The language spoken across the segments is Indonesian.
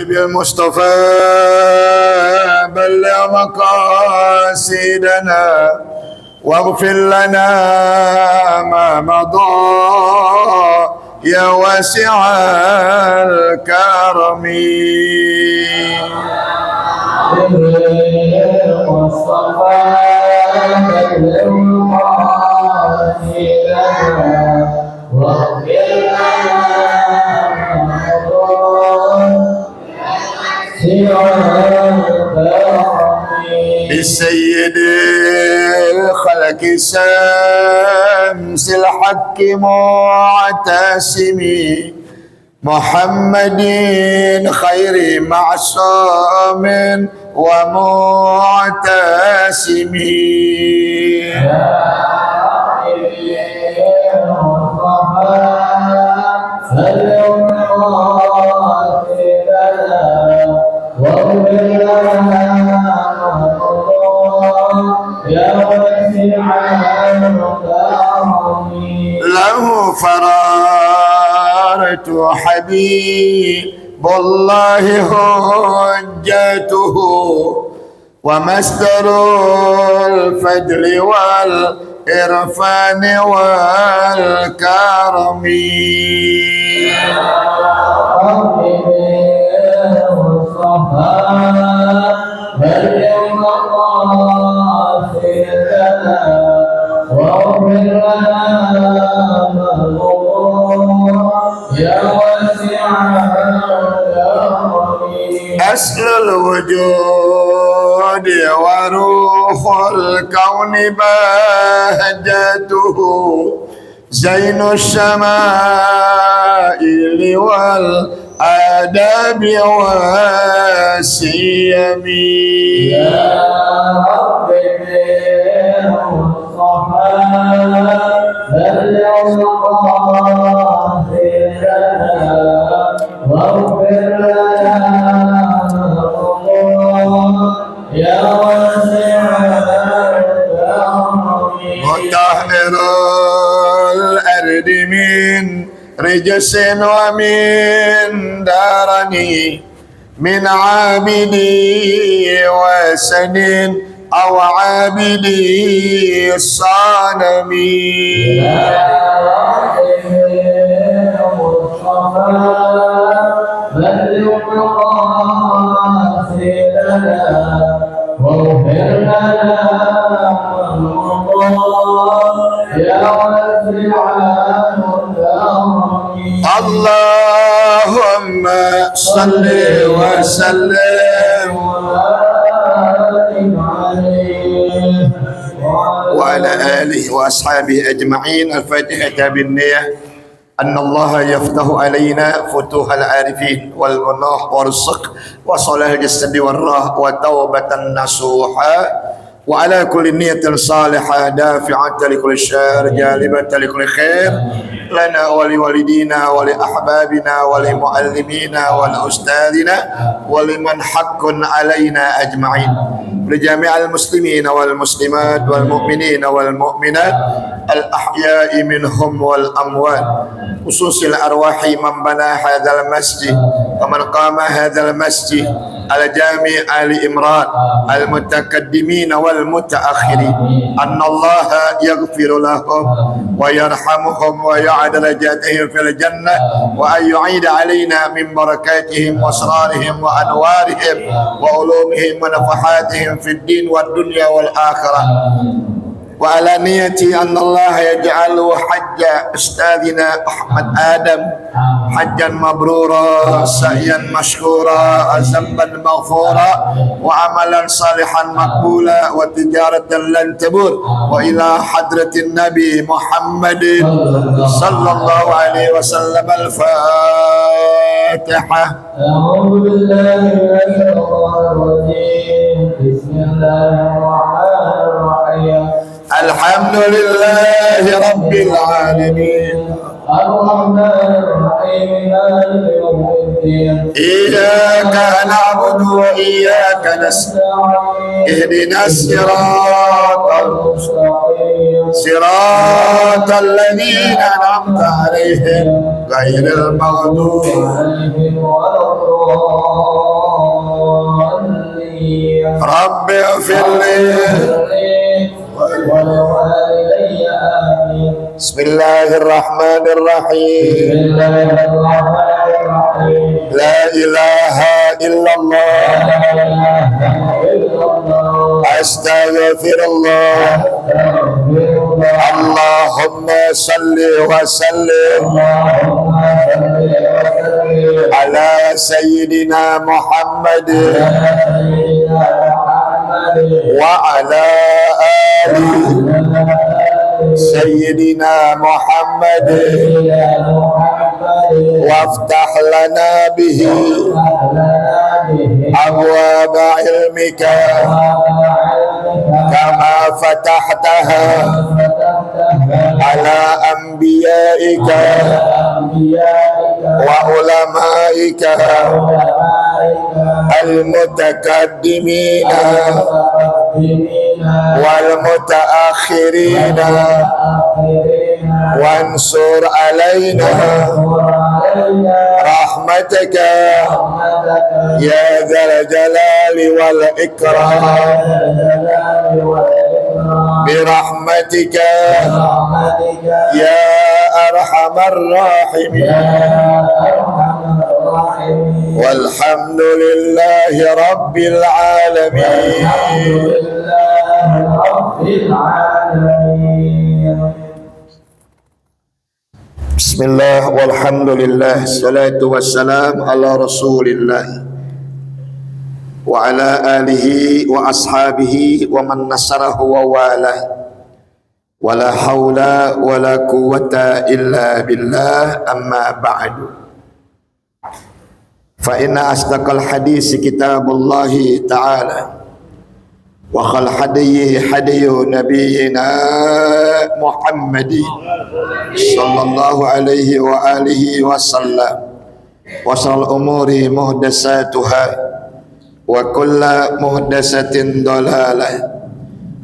بالمصطفى بلغ مقاصدنا واغفر لنا ما مضى يا واسع الكرم. بالمصطفى بلغ مقاصدنا واغفر لنا بالسيد الخلق شمس الحق معتصم محمد خير معصوم ومعتصم. له فرارة حبيب الله حجته ومصدر الفضل والإرفان والكرم. أصل الوجود وروح الكون بهجته زين الشمائل والآداب والسيم. يا رب بالمصطفى بلغ مقاصدنا واغفر لنا يا واسع الكرم. مطهر الأرض من رجس ومن درني من عابدي وسن أو عابدي الصنم. يا رب المصطفى بلغ مقاصدنا واغفر لنا يا واسع الكرم. اللهم صل وسلم وعلى آله وأصحابه أجمعين. الفاتحة بالنية. أن الله يفتح علينا فتوح العارفين والمناح والرزق وصلاح الجسد والروح وتوبة نصوحا وعلى كل نية صالحة دافعة لكل شر جالبة لكل خير لنا ولوالدينا ولأحبابنا ولمعلمينا ولأستاذنا ولمن حق علينا أجمعين لجميع المسلمين والمسلمات والمؤمنين والمؤمنات الأحياء منهم والأموات خصوص الأرواح من بنى هذا المسجد ومن قام هذا المسجد على جامع آل إمران المتقدمين والمتأخرين أن الله يغفر لهم ويرحمهم ويعد درجاتهم في الجنة وأن يعيد علينا من بركاتهم وأسرارهم وأنوارهم وعلومهم ونفحاتهم في الدين والدنيا والآخرة. وعلى نيتي أن الله يجعل حج أستاذنا أحمد آدم حجا مبرورا سعيا مشكورا ذنبا مغفورا وعملا صالحا مقبولا وتجارة لن تبور وإلى حضرة النبي محمد صلى الله عليه وسلم. الفاتحة. أعوذ بالله من الشيطان الرجيم بسم الله الرحمن الرحيم الحمد لله رب العالمين الرحمن الرحيم مالك يوم الدين إياك نعبد وإياك نستعين اهدنا الصراط المستقيم صراط الذين أنعمت عليهم غير المغضوب عليهم ولا الضالين. رب اغفر لي ولوالدي آمين. بسم الله الرحمن بسم الرحيم الله الرحمن الرحيم. لا إله إلا الله لا إله إلا الله. أستغفر الله أستغفر الله. اللهم صل وسلم اللهم صل وسلم على سيدنا محمد على سيدنا محمد وعلى آل سيدنا محمد سيدنا محمد وافتح لنا به أبواب علمك كما فتحتها على أنبيائك وعلمائك المتقدمين والمتأخرين وانصر علينا رحمتك يا ذا الجلال والإكرام برحمتك يا أرحم الراحمين والحمد لله رب العالمين. Bismillah walhamdulillah salatu wassalam ala rasulillah wa ala alihi wa ashabihi wa man nasarahu wa wala wa la hawla wa la quwwata illa billah amma ba'du fa inna asdaqal hadisi kitabullahi ta'ala wa khal hadiyi hadiyu nabiyyina Muhammadin sallallahu alaihi wa alihi wa sallam wa sal umuri muhdasatuha wa kulla muhdasatin dalalah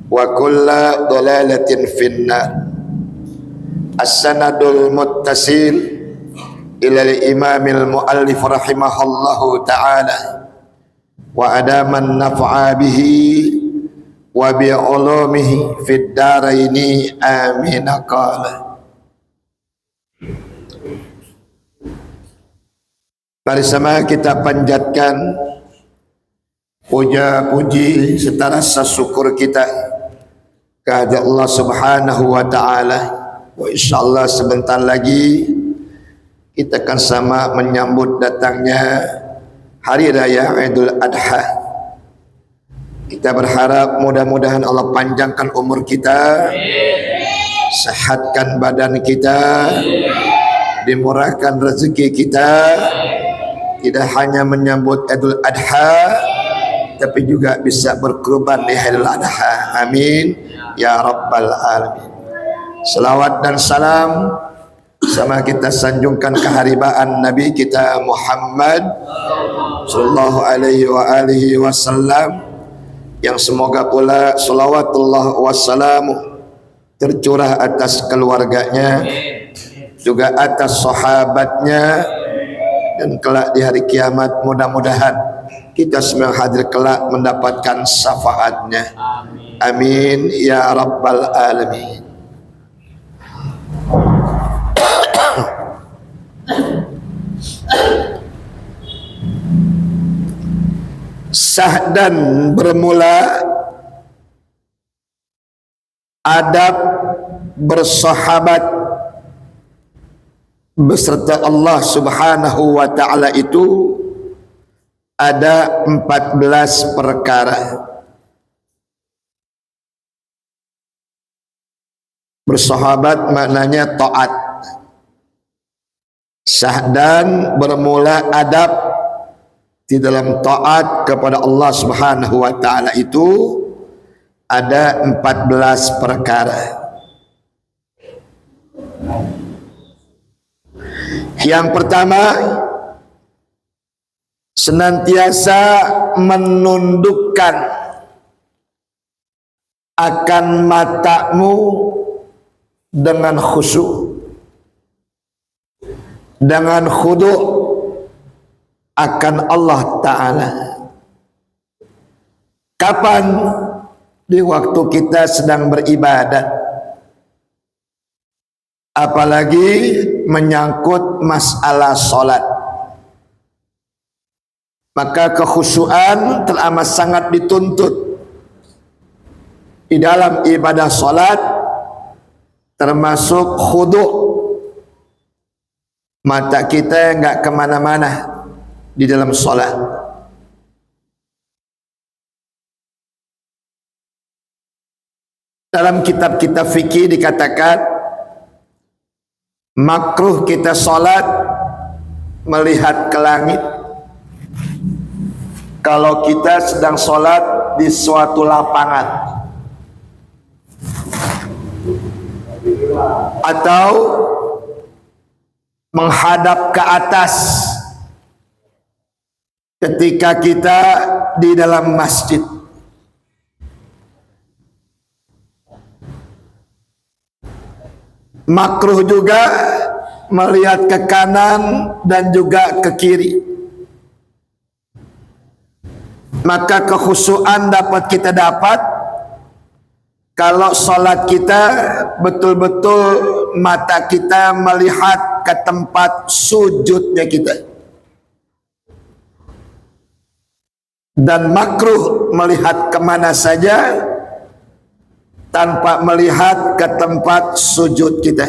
wa kulla dalalatin finnar. As-sanadul muttasil ila al-imamil muallif rahimahullahu ta'ala wa adaman naf'a bihi wa bi'ulumihi fid daraini amin. Qala bersama kita panjatkan puja puji serta rasa syukur kita kepada Allah Subhanahu wa taala. Wa insyaallah sebentar lagi kita akan sama menyambut datangnya hari raya Idul Adha. Kita berharap mudah-mudahan Allah panjangkan umur kita, sehatkan badan kita, dimurahkan rezeki kita, tidak hanya menyambut Idul Adha tapi juga bisa berkurban di Idul Adha. Amin ya rabbal alamin. Selawat dan salam sama kita sanjungkan keharibaan Nabi kita Muhammad sallallahu alaihi wa alihi wasallam, yang semoga pula salawatullah wassalamu tercurah atas keluarganya, juga atas sahabatnya, dan kelak di hari kiamat mudah-mudahan kita semua hadir kelak mendapatkan syafaatnya. Amin ya rabbal alamin. Sah dan bermula adab bersahabat beserta Allah Subhanahu wa ta'ala itu ada 14 perkara. Bersahabat maknanya taat. Sah dan bermula adab di dalam taat kepada Allah Subhanahu wa ta'ala itu ada 14 perkara. Yang pertama, senantiasa menundukkan akan matamu dengan khusyuk, dengan khudu' akan Allah Ta'ala. Kapan? Di waktu kita sedang beribadat. Apalagi menyangkut masalah solat. Maka kekhusyuan teramat sangat dituntut di dalam ibadah solat, termasuk khudu'. Mata kita enggak kemana-mana di dalam solat. Dalam kitab-kitab fikih dikatakan makruh kita solat melihat ke langit kalau kita sedang solat di suatu lapangan atau menghadap ke atas ketika kita di dalam masjid. Makruh juga melihat ke kanan dan juga ke kiri. Maka kekhusyuan dapat kita dapat kalau solat kita betul-betul mata kita melihat ke tempat sujudnya kita. Dan makruh melihat kemana saja tanpa melihat ke tempat sujud kita.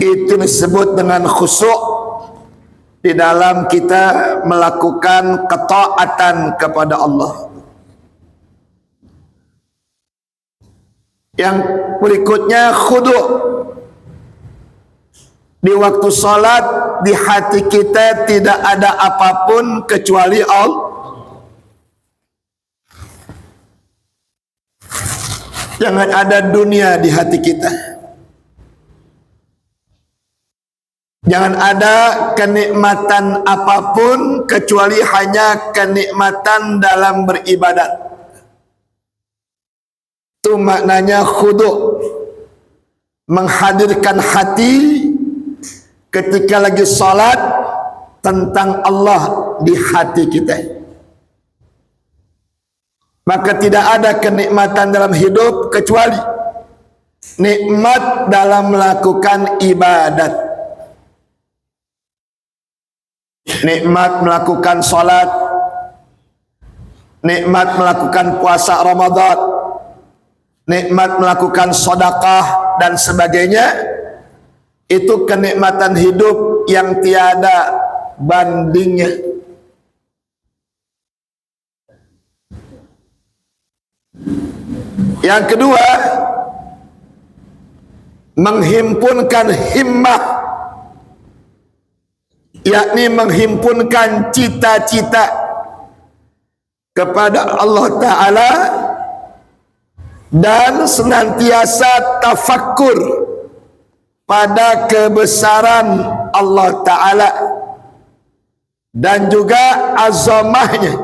Itu disebut dengan khusyuk di dalam kita melakukan ketaatan kepada Allah. Yang berikutnya khudu'. Di waktu salat di hati kita tidak ada apapun kecuali Allah. Jangan ada dunia di hati kita. Jangan ada kenikmatan apapun kecuali hanya kenikmatan dalam beribadat. Itu maknanya khudu'. Menghadirkan hati ketika lagi salat tentang Allah di hati kita. Maka tidak ada kenikmatan dalam hidup kecuali nikmat dalam melakukan ibadat. Nikmat melakukan salat, nikmat melakukan puasa Ramadan, nikmat melakukan sedekah dan sebagainya. Itu kenikmatan hidup yang tiada bandingnya. Yang kedua, menghimpunkan himmah, yakni menghimpunkan cita-cita kepada Allah Ta'ala dan senantiasa tafakkur pada kebesaran Allah Ta'ala dan juga azamahnya,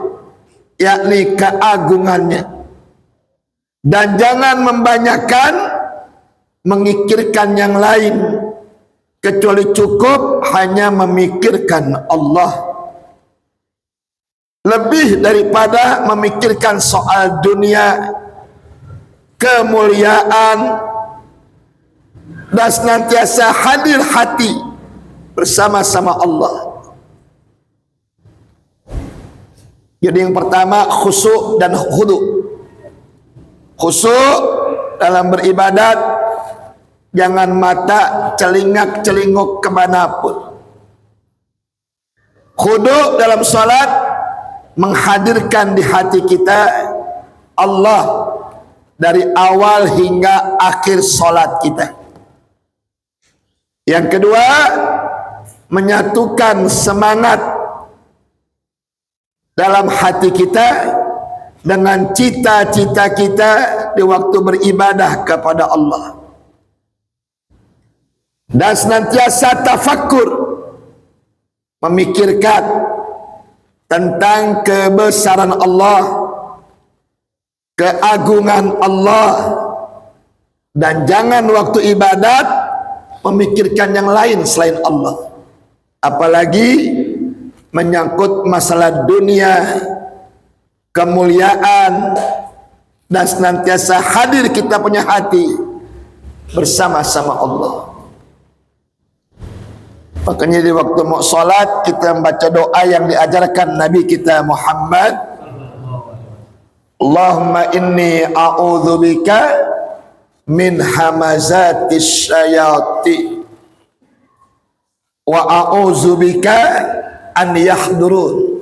yakni keagungannya. Dan jangan membanyakan memikirkan yang lain kecuali cukup hanya memikirkan Allah. Lebih daripada memikirkan soal dunia, kemuliaan, dan senantiasa hadir hati bersama-sama Allah. Jadi yang pertama khusyuk dan khudu'. Khusyuk dalam beribadat, jangan mata celingak-celinguk kemanapun. Khudu' dalam salat, menghadirkan di hati kita Allah dari awal hingga akhir salat kita. Yang kedua, menyatukan semangat dalam hati kita dengan cita-cita kita di waktu beribadah kepada Allah. Dan senantiasa tafakkur, memikirkan tentang kebesaran Allah, keagungan Allah, dan jangan waktu ibadat memikirkan yang lain selain Allah. Apalagi menyangkut masalah dunia, kemuliaan, dan senantiasa hadir kita punya hati bersama-sama Allah. Makanya di waktu mau salat kita membaca doa yang diajarkan Nabi kita Muhammad. Allahumma inni a'udzubika min hamazatis syayati wa a'udzubika an yahdurun.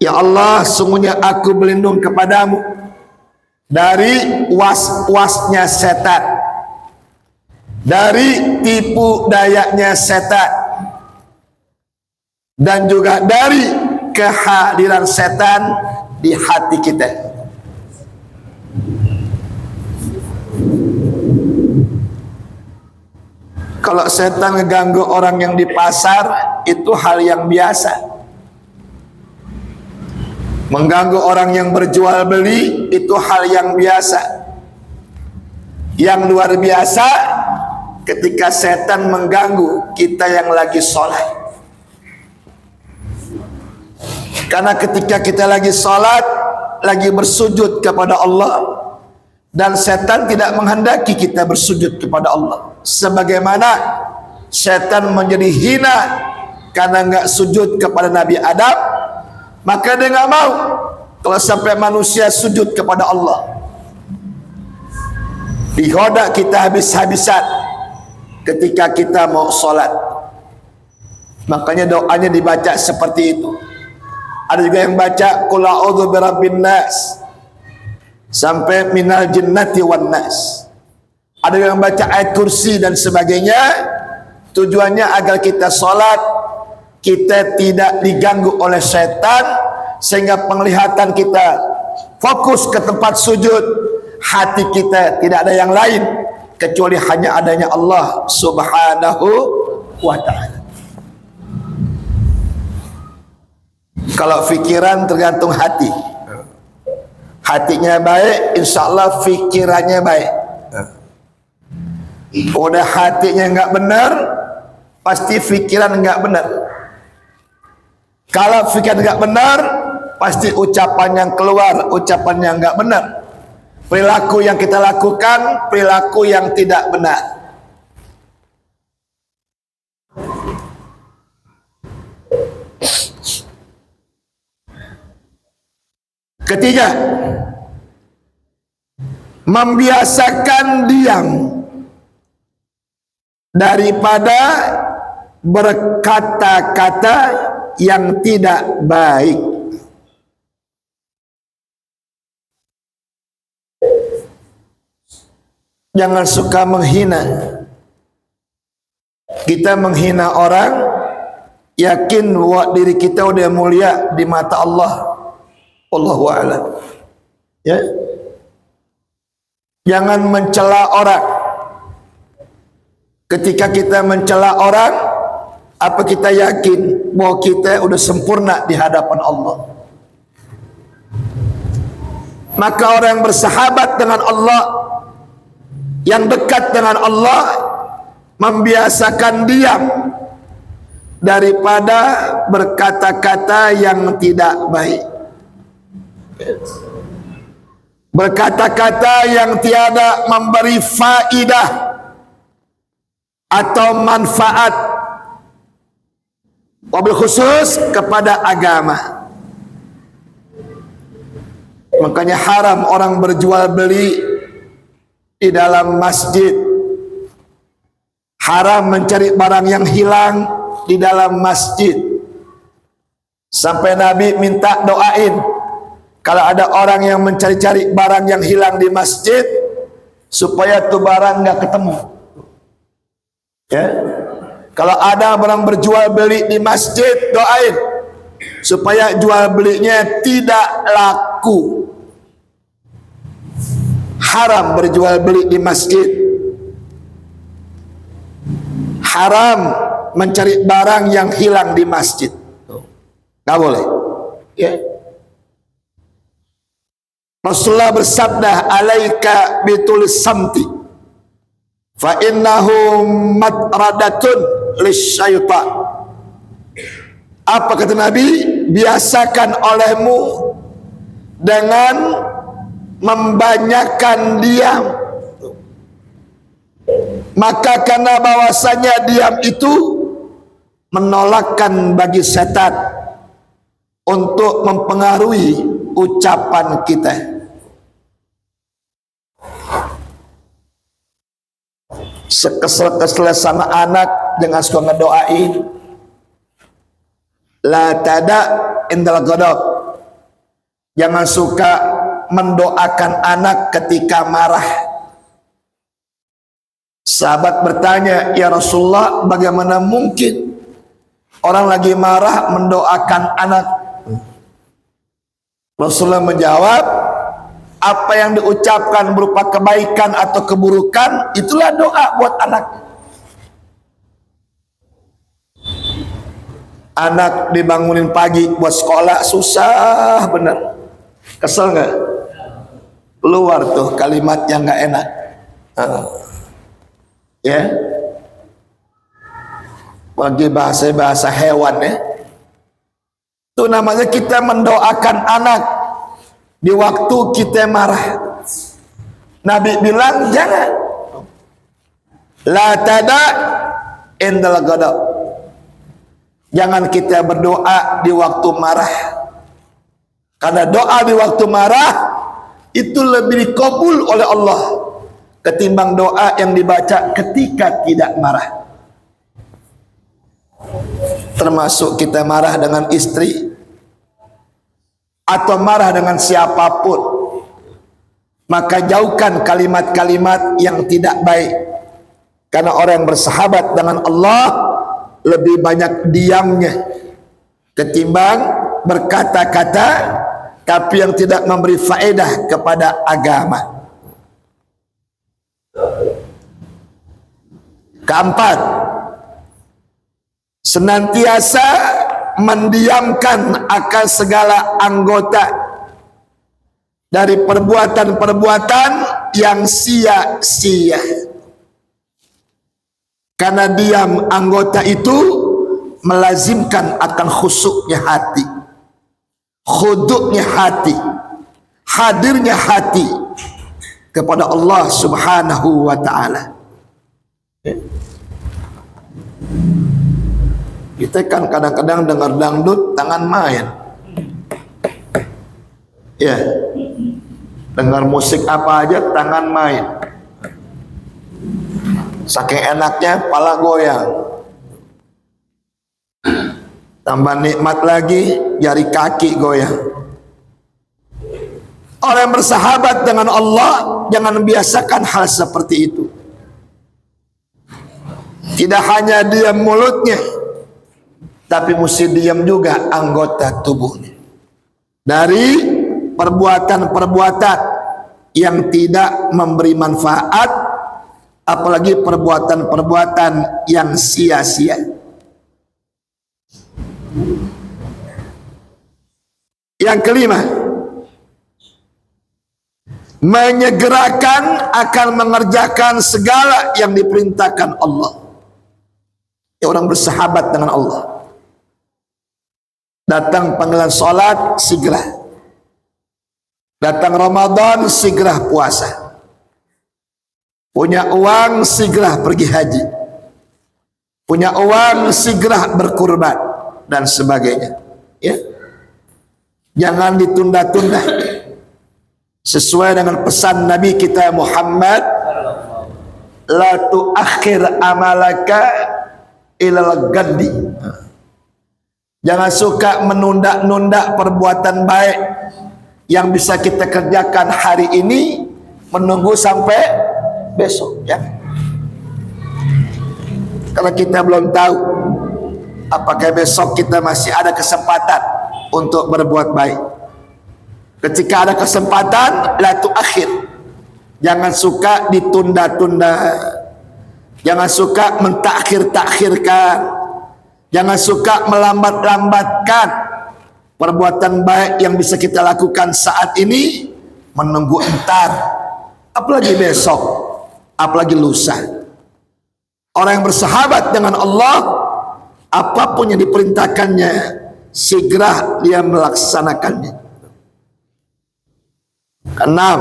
Ya Allah, sungguhnya aku berlindung kepadamu dari was-wasnya setan, dari tipu dayanya setan, dan juga dari kehadiran setan di hati kita. Kalau setan ngeganggu orang yang di pasar, itu hal yang biasa. Mengganggu orang yang berjual beli, itu hal yang biasa. Yang luar biasa ketika setan mengganggu kita yang lagi sholat. Karena ketika kita lagi sholat, lagi bersujud kepada Allah, dan setan tidak menghendaki kita bersujud kepada Allah. Sebagaimana setan menjadi hina karena nggak sujud kepada Nabi Adam, maka dia nggak mau kalau sampai manusia sujud kepada Allah. Digoda kita habis-habisan ketika kita mau sholat. Makanya doanya dibaca seperti itu. Ada juga yang baca qul a'udzu birabbin nas sampai minal jinnati wan nas. Ada yang baca ayat kursi dan sebagainya. Tujuannya agar kita sholat, kita tidak diganggu oleh setan, sehingga penglihatan kita fokus ke tempat sujud, hati kita tidak ada yang lain kecuali hanya adanya Allah Subhanahu wa ta'ala. Kalau fikiran tergantung hati. Hatinya baik, insya Allah fikirannya baik. Udah hatinya nggak benar, pasti fikiran nggak benar. Kalau fikiran nggak benar, pasti ucapan yang keluar, ucapan yang nggak benar. Perilaku yang kita lakukan, perilaku yang tidak benar. Ketiga, membiasakan diam daripada berkata-kata yang tidak baik. Jangan suka menghina. Kita menghina orang, yakin bahwa diri kita udah mulia di mata Allah. Allahu a'lam. Ya. Jangan mencela orang. Ketika kita mencela orang, apa kita yakin bahwa kita udah sempurna di hadapan Allah? Maka orang yang bersahabat dengan Allah, yang dekat dengan Allah, membiasakan diam daripada berkata-kata yang tidak baik. Berkata-kata yang tiada memberi faidah atau manfaat, wabil khusus kepada agama. Makanya haram orang berjual beli di dalam masjid, haram mencari barang yang hilang di dalam masjid. Sampai Nabi minta doain kalau ada orang yang mencari-cari barang yang hilang di masjid, supaya tuh barang nggak ketemu. Ya, kalau ada orang berjual beli di masjid, doain supaya jual belinya tidak laku. Haram berjual beli di masjid. Haram mencari barang yang hilang di masjid. Nggak boleh. Ya. Rasulullah bersabda, alaika bitul samti fa innahu matradatun lisyaitan. Apa kata Nabi? biasakan olehmu dengan membanyakkan diam. Maka karena bahwasanya diam itu menolakkan bagi setan untuk mempengaruhi ucapan kita. Sekesel-kesel sama anak dengan suka ngedoain, la tada indal ghadab. Jangan suka mendoakan anak ketika marah. Sahabat bertanya, ya Rasulullah, bagaimana mungkin orang lagi marah mendoakan anak? Rasulullah menjawab, apa yang diucapkan berupa kebaikan atau keburukan, itulah doa buat anak. Anak dibangunin pagi buat sekolah, susah bener. Kesel nggak? Keluar tuh kalimat yang nggak enak. Ya, bagi bahasa hewan ya. Itu namanya kita mendoakan anak di waktu kita marah. Nabi bilang jangan. La tada indal ghadab. Jangan kita berdoa di waktu marah. Karena doa di waktu marah itu lebih dikabul oleh Allah ketimbang doa yang dibaca ketika tidak marah. Termasuk kita marah dengan istri atau marah dengan siapapun, maka jauhkan kalimat-kalimat yang tidak baik. Karena orang yang bersahabat dengan Allah lebih banyak diamnya ketimbang berkata-kata tapi yang tidak memberi faedah kepada agama. Keempat, senantiasa mendiamkan akan segala anggota dari perbuatan-perbuatan yang sia-sia. Karena diam anggota itu melazimkan akan khusyuknya hati, khuduknya hati, hadirnya hati kepada Allah Subhanahu wa ta'ala. Kita kan kadang-kadang dengar dangdut tangan main. Ya, dengar musik apa aja tangan main. Saking enaknya pala goyang. Tambah nikmat lagi jari kaki goyang. Orang yang bersahabat dengan Allah jangan membiasakan hal seperti itu. Tidak hanya diam mulutnya, tapi mesti diam juga anggota tubuhnya dari perbuatan-perbuatan yang tidak memberi manfaat, apalagi perbuatan-perbuatan yang sia-sia. Yang kelima, menyegerakan akan mengerjakan segala yang diperintahkan Allah. Orang bersahabat dengan Allah, datang panggilan sholat segera, datang Ramadan segera puasa, punya uang segera pergi haji, punya uang segera berkurban dan sebagainya. Ya, jangan ditunda-tunda. Sesuai dengan pesan Nabi kita Muhammad, la tuakhir amalaka ilal gadi. Jangan suka menunda-nunda perbuatan baik yang bisa kita kerjakan hari ini, menunggu sampai besok ya. Karena kita belum tahu apakah besok kita masih ada kesempatan untuk berbuat baik. Ketika ada kesempatan, la tuakhir. Jangan suka ditunda-tunda. Jangan suka mentakhir-takhirkan. Jangan suka melambat-lambatkan perbuatan baik yang bisa kita lakukan saat ini, menunggu entar, apalagi besok, apalagi lusa. Orang yang bersahabat dengan Allah, apapun yang diperintahkannya segera dia melaksanakannya. Keenam,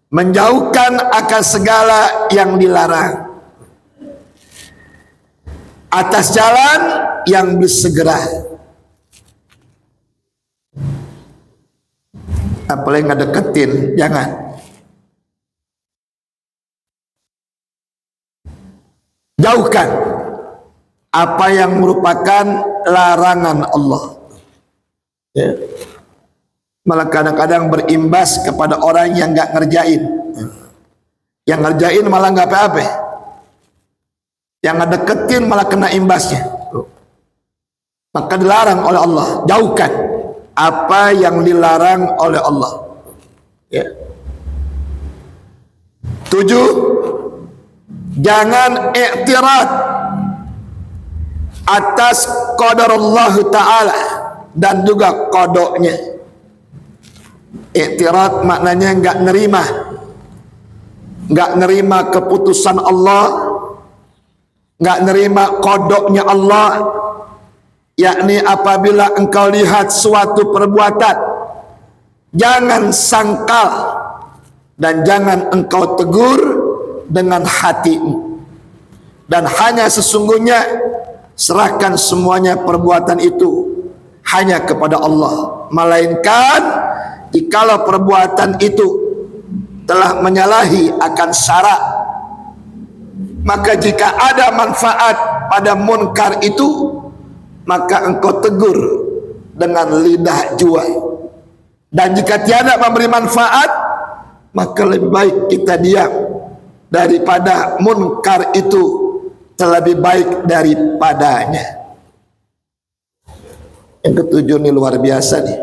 menjauhkan akan segala yang dilarang atas jalan yang bersegera. Apalagi ngedeketin, jangan. Jauhkan apa yang merupakan larangan Allah. Ya. Malah kadang-kadang berimbas kepada orang yang nggak ngerjain. Yang ngerjain malah nggak apa-apa. Yang ngedeketin malah kena imbasnya. Maka dilarang oleh Allah. Jauhkan apa yang dilarang oleh Allah. Ya. 7. Jangan i'tirad atas qadar Allah Ta'ala dan juga kodoknya. I'tirad maknanya nggak nerima keputusan Allah, nggak nerima kodoknya Allah. Yakni apabila engkau lihat suatu perbuatan, jangan sangkal dan jangan engkau tegur dengan hatimu, dan hanya sesungguhnya serahkan semuanya perbuatan itu hanya kepada Allah. Melainkan jikalau perbuatan itu telah menyalahi akan syarak, maka jika ada manfaat pada munkar itu, maka engkau tegur dengan lidah juai. Dan jika tiada memberi manfaat, maka lebih baik kita diam daripada munkar itu terlebih baik daripadanya. Yang ketujuh ini luar biasa nih.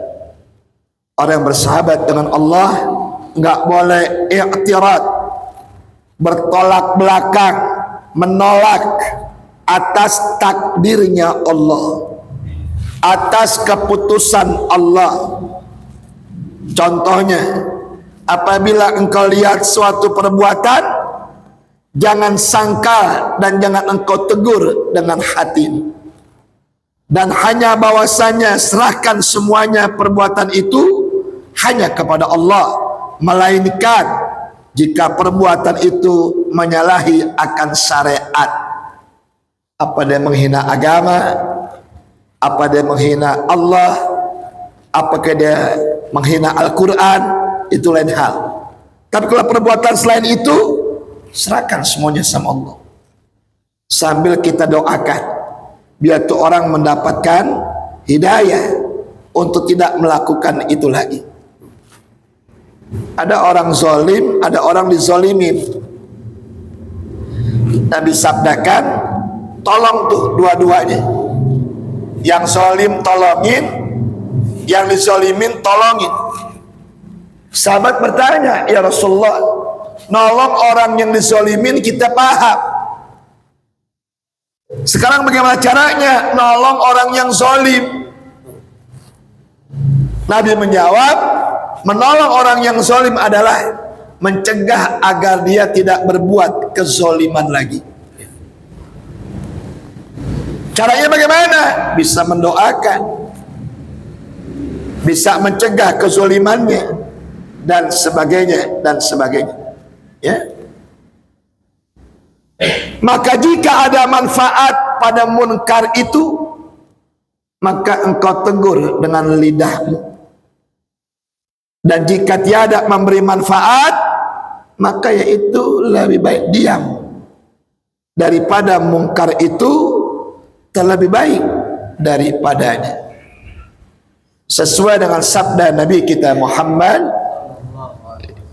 Orang yang bersahabat dengan Allah nggak boleh i'tirad, bertolak belakang, menolak atas takdirnya Allah, atas keputusan Allah. Contohnya, apabila engkau lihat suatu perbuatan, jangan sangkal dan jangan engkau tegur dengan hati, dan hanya bahwasanya serahkan semuanya perbuatan itu hanya kepada Allah. Melainkan jika perbuatan itu menyalahi akan syariat, apa dia menghina agama, apa dia menghina Allah, apakah dia menghina Al-Quran, itu lain hal. Tapi kalau perbuatan selain itu, serahkan semuanya sama Allah. Sambil kita doakan biar tuh orang mendapatkan hidayah untuk tidak melakukan itu lagi. Ada orang zalim, ada orang dizalimin. Nabi sabdakan, tolong tuh dua-duanya. Yang zalim tolongin, yang dizalimin tolongin. Sahabat bertanya, ya Rasulullah, nolong orang yang dizalimin kita paham. Sekarang bagaimana caranya nolong orang yang zalim? Nabi menjawab, menolong orang yang zalim adalah mencegah agar dia tidak berbuat kezaliman lagi. Caranya bagaimana? Bisa mendoakan, bisa mencegah kezalimannya, dan sebagainya dan sebagainya. Ya. Maka jika ada manfaat pada munkar itu, maka engkau tegur dengan lidahmu. Dan jika tiada memberi manfaat, maka yaitu lebih baik diam daripada munkar itu terlebih baik daripadanya. Sesuai dengan sabda Nabi kita Muhammad,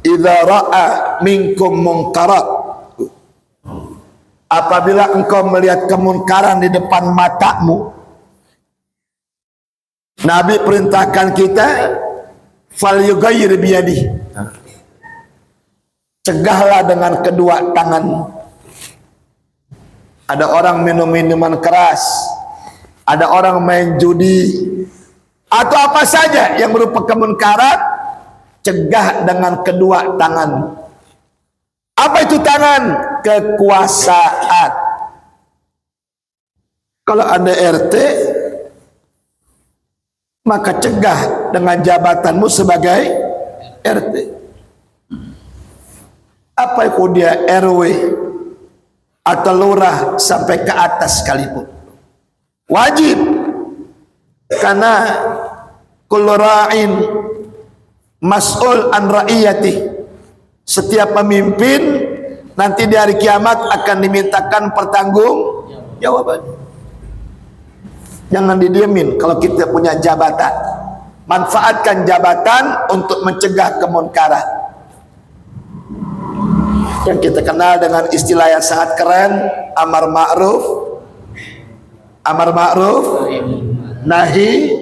idza ra'a minkum munkarat, apabila engkau melihat kemunkaran di depan matamu, Nabi perintahkan kita falyughayyir biyadihi, cegahlah dengan kedua tangan. Ada orang minum minuman keras, ada orang main judi, atau apa saja yang berupa kemunkaran, cegah dengan kedua tangan. Apa itu tangan? Kekuasaan. Kalau Anda RT, maka cegah dengan jabatanmu sebagai RT. Apa itu dia RW atau lurah sampai ke atas sekalipun wajib, karena kullu ra'in mas'ul an ra'iyati. Setiap pemimpin nanti di hari kiamat akan dimintakan pertanggung jawaban. Jangan didiemin kalau kita punya jabatan. Manfaatkan jabatan untuk mencegah kemunkaran. Yang kita kenal dengan istilah yang sangat keren, amar ma'ruf nahi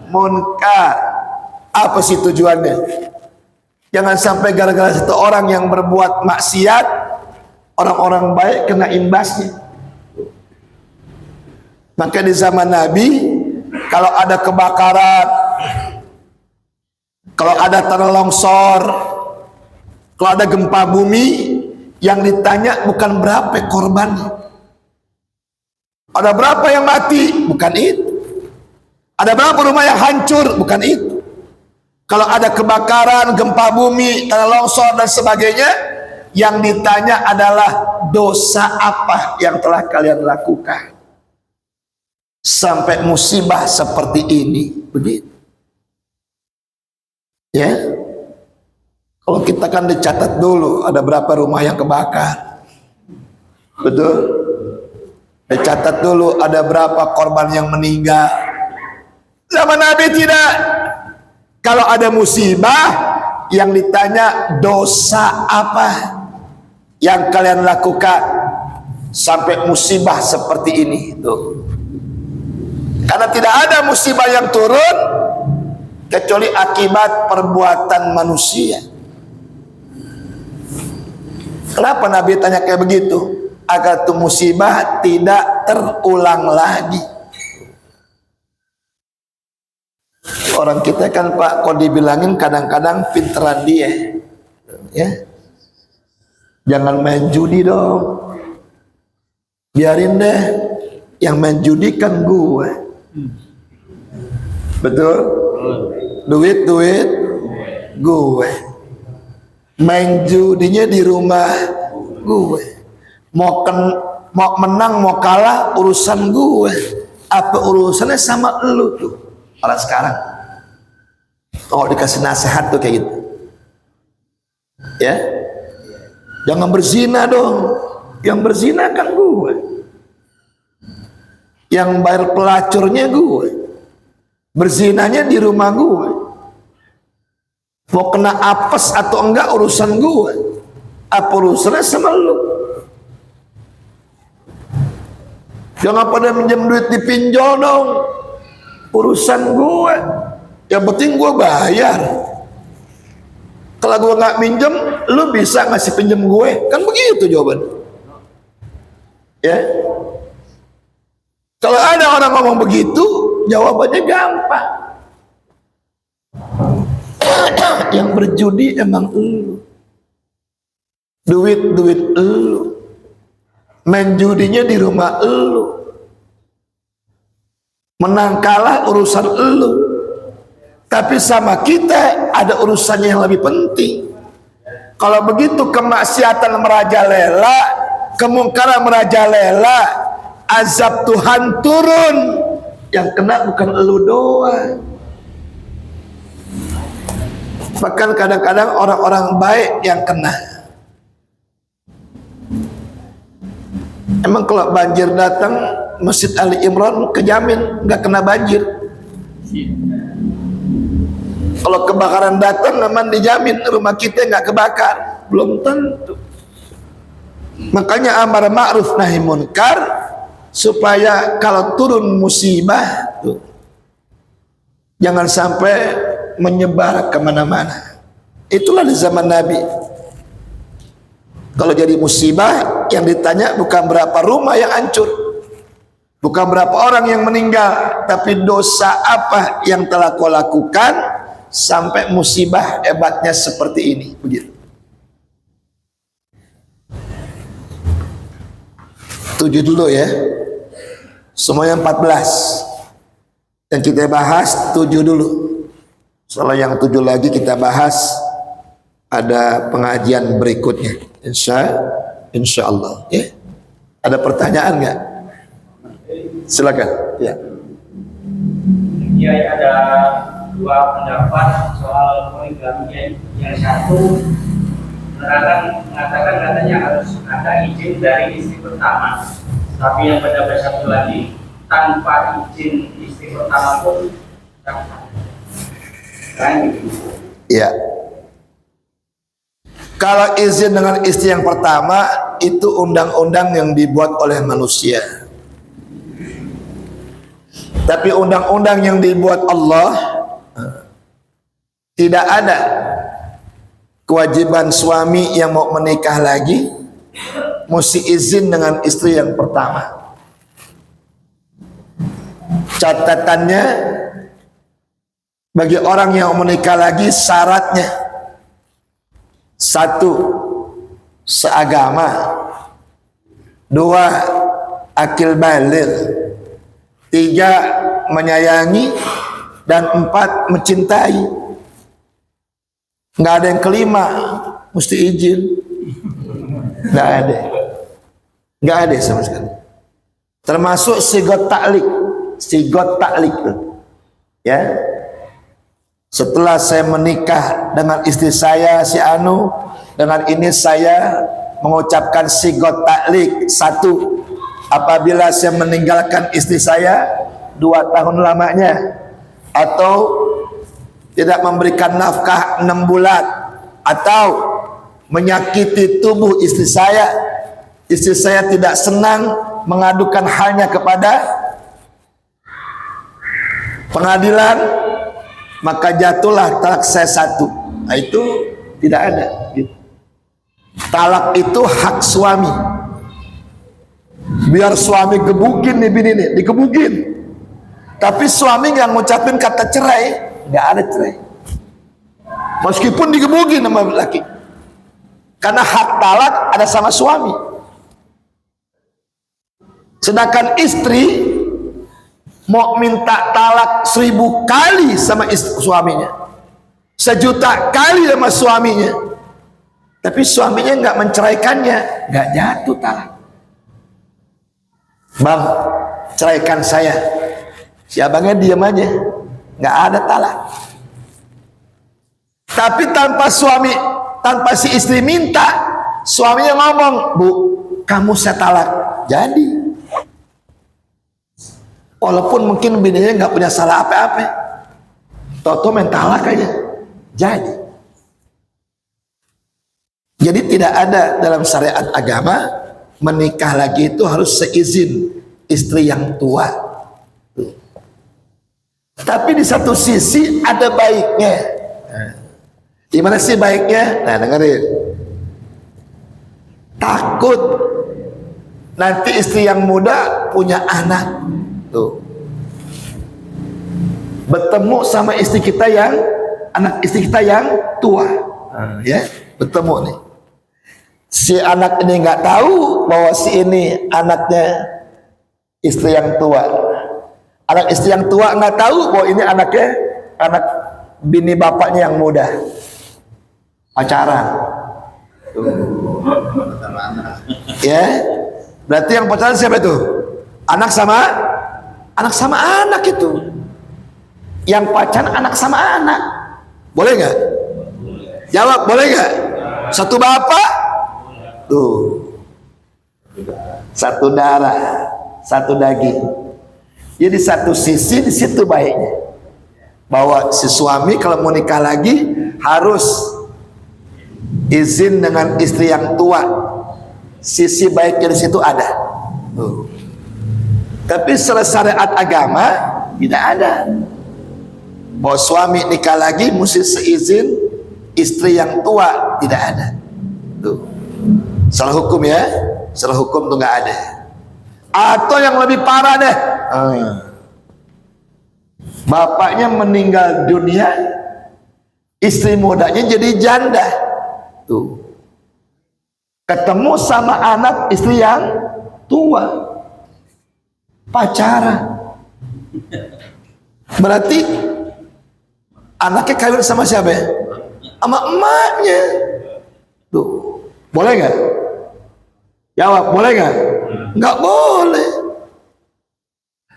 munkar. Apa sih tujuannya? Jangan sampai gara-gara satu orang yang berbuat maksiat, orang-orang baik kena imbasnya. Maka di zaman Nabi, kalau ada kebakaran, kalau ada tanah longsor, kalau ada gempa bumi, yang ditanya bukan berapa korbannya, ada berapa yang mati, bukan itu. Ada berapa rumah yang hancur, bukan itu. Kalau ada kebakaran, gempa bumi, tanah longsor dan sebagainya, yang ditanya adalah dosa apa yang telah kalian lakukan sampai musibah seperti ini, begitu. Ya, kalau kita kan dicatat dulu ada berapa rumah yang kebakar, betul. Dicatat dulu ada berapa korban yang meninggal. Zaman Nabi tidak. Kalau ada musibah, yang ditanya dosa apa yang kalian lakukan sampai musibah seperti ini. Tuh. Karena tidak ada musibah yang turun kecuali akibat perbuatan manusia. Kenapa Nabi tanya kayak begitu? Agar tuh musibah tidak terulang lagi. Orang kita kan Pak, kalau dibilangin kadang-kadang pinteran dia, ya. Jangan main judi dong, biarin deh, yang main judi kan gue, betul? Duit gue, main judinya di rumah gue, mau menang mau kalah urusan gue, apa urusannya sama lu tuh orang sekarang? Oh, dikasih nasihat tuh kayak gitu, ya, jangan berzina dong, yang berzina kan gue, yang bayar pelacurnya gue, berzinanya di rumah gue, mau kena apes atau enggak urusan gue, apa urusannya sama lu? Jangan pada minjem duit di pinjol dong, urusan gue. Yang penting gue bayar. Kalau gue nggak minjem, lu bisa ngasih pinjem gue, kan begitu jawaban. Ya. Kalau ada orang ngomong begitu, jawabannya gampang. Yang berjudi emang lu, duit lu, main judinya di rumah lu, menang kalah urusan lu. Tapi sama kita ada urusannya yang lebih penting. Kalau begitu kemaksiatan merajalela, kemungkaran merajalela, azab Tuhan turun, yang kena bukan elu doang. Bahkan kadang-kadang orang-orang baik yang kena. Emang kalau banjir datang, Masjid Ali Imran kejamin nggak kena banjir. Kalau kebakaran datang, memang dijamin rumah kita nggak kebakar, belum tentu. Makanya amar ma'ruf nahi munkar, supaya kalau turun musibah tuh, jangan sampai menyebar kemana-mana. Itulah di zaman Nabi. Kalau jadi musibah, yang ditanya bukan berapa rumah yang hancur, bukan berapa orang yang meninggal, tapi dosa apa yang telah kau lakukan sampai musibah hebatnya seperti ini, begitu. Tujuh dulu ya, semuanya 14. Dan kita bahas 7 dulu. Soal yang 7 lagi kita bahas ada pengajian berikutnya. Insya Allah. Ya. Ada pertanyaan nggak? Silakan. Ya. Ya, ada 2 pendapat soal poligami. Yang satu mengatakan katanya harus ada izin dari istri pertama. Tapi yang pendapat satu lagi tanpa izin istri pertama pun kan gitu. Ya. Kalau izin dengan istri yang pertama itu undang-undang yang dibuat oleh manusia. Tapi undang-undang yang dibuat Allah tidak ada kewajiban suami yang mau menikah lagi mesti izin dengan istri yang pertama. Catatannya bagi orang yang mau menikah lagi syaratnya: 1, seagama, 2, akil baligh, 3, menyayangi, dan 4, mencintai. Nggak ada yang kelima, mesti izin. Nggak ada sama sekali. Termasuk sigot taklik, ya. Setelah saya menikah dengan istri saya si Anu, dengan ini saya mengucapkan sigot taklik. 1, apabila saya meninggalkan istri saya 2 tahun lamanya, atau tidak memberikan nafkah 6 bulan, atau menyakiti tubuh istri saya tidak senang, mengadukan halnya kepada pengadilan, maka jatuhlah talak saya 1. Nah, itu tidak ada. Talak itu hak suami. Biar suami gebukin nih bini nih, digebukin. Tapi suami nggak ngucapin kata cerai, nggak ada cerai. Meskipun digebukin sama laki. Karena hak talak ada sama suami. Sedangkan istri mau minta talak 1000 kali sama suaminya, 1.000.000 kali sama suaminya, tapi suaminya nggak menceraikannya, nggak jatuh talak. Bang, ceraikan saya. Si abangnya diam aja, nggak ada talak. Tapi tanpa si istri minta, suaminya ngomong, Bu, kamu saya talak. Jadi walaupun mungkin bininya nggak punya salah apa-apa, toto main talak aja. Jadi tidak ada dalam syariat agama menikah lagi itu harus seizin istri yang tua. Tapi di satu sisi ada baiknya. Gimana sih baiknya? Nah, dengerin. Takut nanti istri yang muda punya anak. Tuh. Bertemu sama istri kita yang anak istri kita yang tua, ya, bertemu nih. Si anak ini nggak tahu bahwa si ini anaknya istri yang tua. Anak istri yang tua nggak tahu bahwa ini anaknya anak bini bapaknya yang muda. Pacaran. Ya, berarti yang pacaran siapa itu? Anak sama anak itu. Yang pacaran anak sama anak. Boleh nggak? Jawab, boleh nggak? Satu bapak, tuh, satu darah, satu daging. Jadi satu sisi di situ baiknya, bahwa si suami kalau mau nikah lagi harus izin dengan istri yang tua. Sisi baiknya di situ ada. Tuh. Tapi secara syariat agama tidak ada. Bahwa suami nikah lagi mesti seizin istri yang tua, tidak ada. Tuh. Salah hukum ya, salah hukum tuh nggak ada. Atau yang lebih parah deh, bapaknya meninggal dunia, istri mudanya jadi janda. Tuh. Ketemu sama anak istri yang tua, pacaran. Berarti anaknya kawin sama siapa ya? Sama emaknya. Tuh, boleh nggak? Jawab, boleh nggak? Nggak boleh.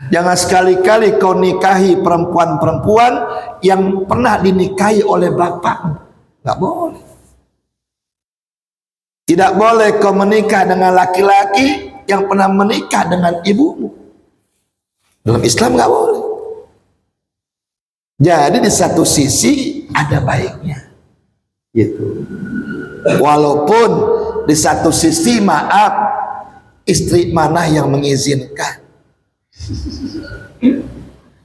Jangan sekali-kali kau nikahi perempuan-perempuan yang pernah dinikahi oleh bapak. Nggak boleh. Tidak boleh kau menikah dengan laki-laki yang pernah menikah dengan ibumu. Dalam Islam nggak boleh. Jadi di satu sisi ada baiknya, gitu. Walaupun di satu sisi maaf, istri mana yang mengizinkan?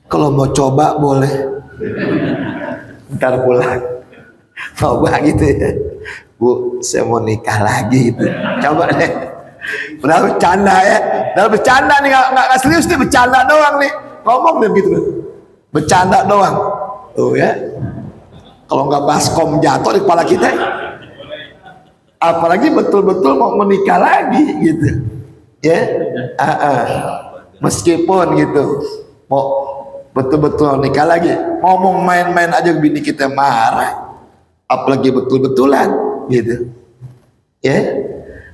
Kalau mau coba boleh, ntar pulang coba gitu ya, Bu, saya mau nikah lagi gitu. Coba deh. Padahal bercanda ya, padahal bercanda nih, nggak serius nih, bercanda doang nih, ngomong deh gitu, bercanda doang. Tuh ya, kalau nggak baskom jatuh di kepala kita, apalagi betul-betul mau menikah lagi gitu, ya. Meskipun gitu, mau betul-betul nikah lagi, ngomong main-main aja bini kita marah, apalagi betul-betulan gitu, ya.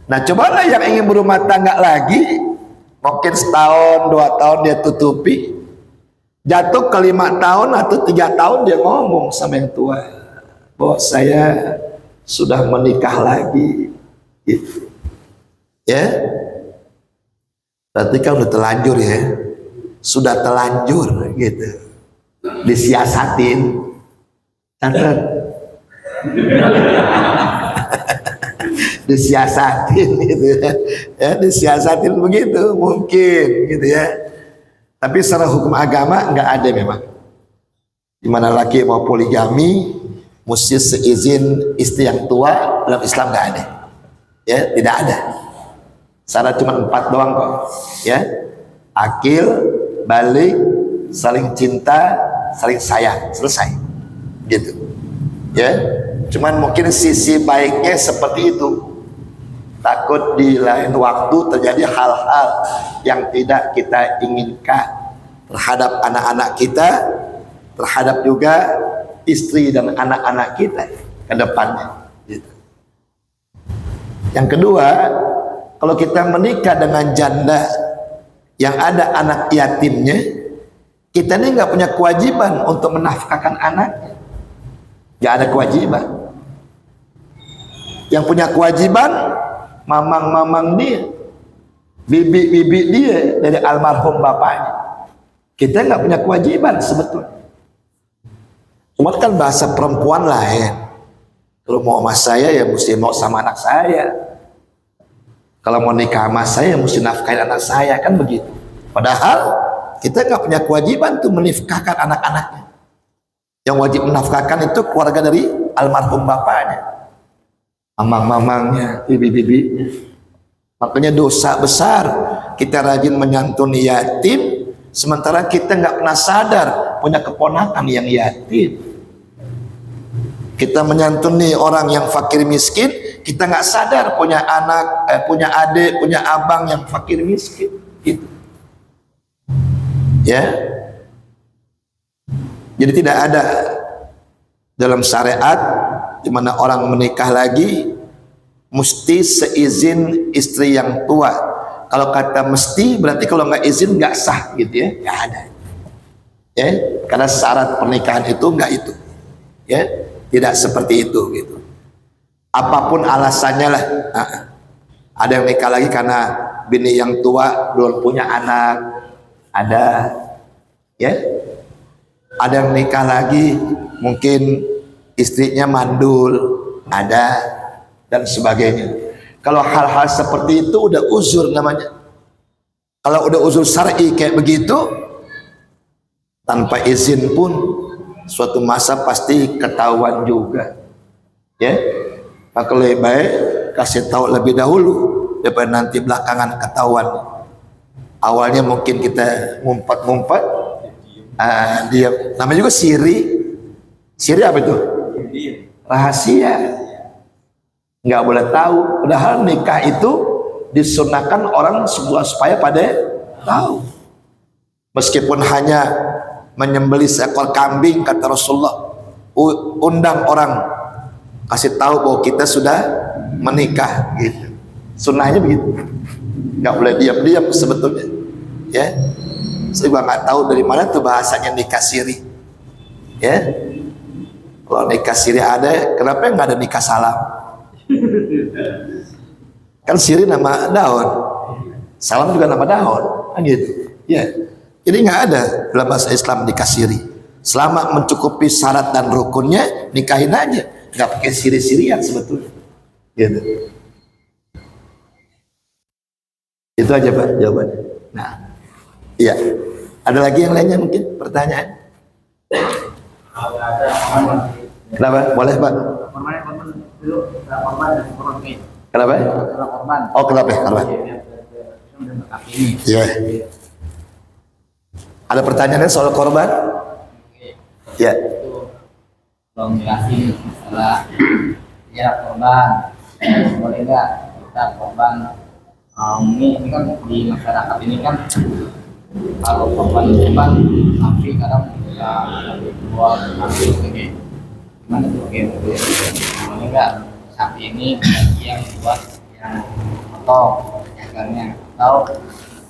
Nah, cobalah yang ingin berumah tangga lagi, mungkin setahun 2 tahun dia tutupi, jatuh ke 5 tahun atau 3 tahun dia ngomong sama yang tua, bahwa saya sudah menikah lagi, gitu, ya. Berarti kan udah terlanjur ya, sudah terlanjur gitu, disiasatin, catat. Disiasatin gitu ya, disiasatin begitu mungkin gitu ya. Tapi secara hukum agama nggak ada memang, dimana laki mau poligami mesti seizin istri yang tua. Dalam Islam nggak ada ya, tidak ada. Syarat cuma 4 doang kok ya: akil, balik, saling cinta, saling sayang, selesai gitu ya. Cuman mungkin sisi baiknya seperti itu, takut di lain waktu terjadi hal-hal yang tidak kita inginkan terhadap anak-anak kita, terhadap juga istri dan anak-anak kita ke depannya gitu. Yang kedua, kalau kita menikah dengan janda yang ada anak yatimnya, kita ini nggak punya kewajiban untuk menafkahkan anaknya, nggak ada kewajiban. Yang punya kewajiban mamang-mamang dia, bibi-bibi dia dari almarhum bapaknya. Kita nggak punya kewajiban sebetulnya. Cuma kan bahasa perempuan lain. Kalau mau sama saya ya mesti mau sama anak saya. Kalau mau nikah sama saya mesti nafkahin anak saya, kan begitu. Padahal kita nggak punya kewajiban tuh menafkahkan anak-anaknya. Yang wajib menafkahkan itu keluarga dari almarhum bapaknya, mamang-mamangnya, bibi-bibinya. Makanya dosa besar kita rajin menyantuni yatim, sementara kita nggak pernah sadar punya keponakan yang yatim. Kita menyantuni orang yang fakir miskin, kita nggak sadar punya anak, punya adik, punya abang yang fakir miskin, gitu. Ya, jadi tidak ada dalam syariat di mana orang menikah lagi mesti seizin istri yang tua. Kalau kata mesti berarti kalau nggak izin nggak sah gitu ya, nggak ada. Ya, karena syarat pernikahan itu nggak itu, ya, tidak seperti itu gitu. Apapun alasannya lah. Ada yang nikah lagi karena bini yang tua belum punya anak, ada, ya. Ada yang nikah lagi mungkin istrinya mandul, ada, dan sebagainya. Kalau hal-hal seperti itu udah uzur namanya. Kalau udah uzur syar'i kayak begitu, tanpa izin pun suatu masa pasti ketahuan juga, ya. Maka lebih baik kasih tahu lebih dahulu daripada nanti belakangan ketahuan. Awalnya mungkin kita ngumpet-ngumpet, dia namanya juga siri. Siri apa itu? Rahasia, nggak boleh tahu. Padahal nikah itu disunahkan orang supaya pada tahu, meskipun hanya menyembelih seekor kambing, kata Rasulullah, undang orang, kasih tahu bahwa kita sudah menikah gitu. Sunnahnya begitu, nggak boleh diam-diam sebetulnya ya. Saya juga nggak tahu dari mana tuh bahasanya nikah siri ya. Kalau nikah siri ada, kenapa nggak ada nikah salam? Kan siri nama daun, salam juga nama daun kan gitu ya. Jadi nggak ada dalam bahasa Islam nikah siri. Selama mencukupi syarat dan rukunnya, nikahin aja, nggak pakai siri-sirian sebetulnya gitu. Itu aja Pak jawabannya. Nah, iya. Ada lagi yang lainnya mungkin pertanyaan? Kenapa? Boleh Pak? Kenapa? Oh kenapa? Kenapa? Iya. Ada pertanyaannya soal korban? Ya. Belum jelasin masalah ya korban. Boleh nggak kita korban? Ini kan di masyarakat ini kan kalau korban sapi kadang bisa dijual sapi gitu. Gimana tuh gitu? Boleh nggak sapi ini yang buat yang potong ikannya, atau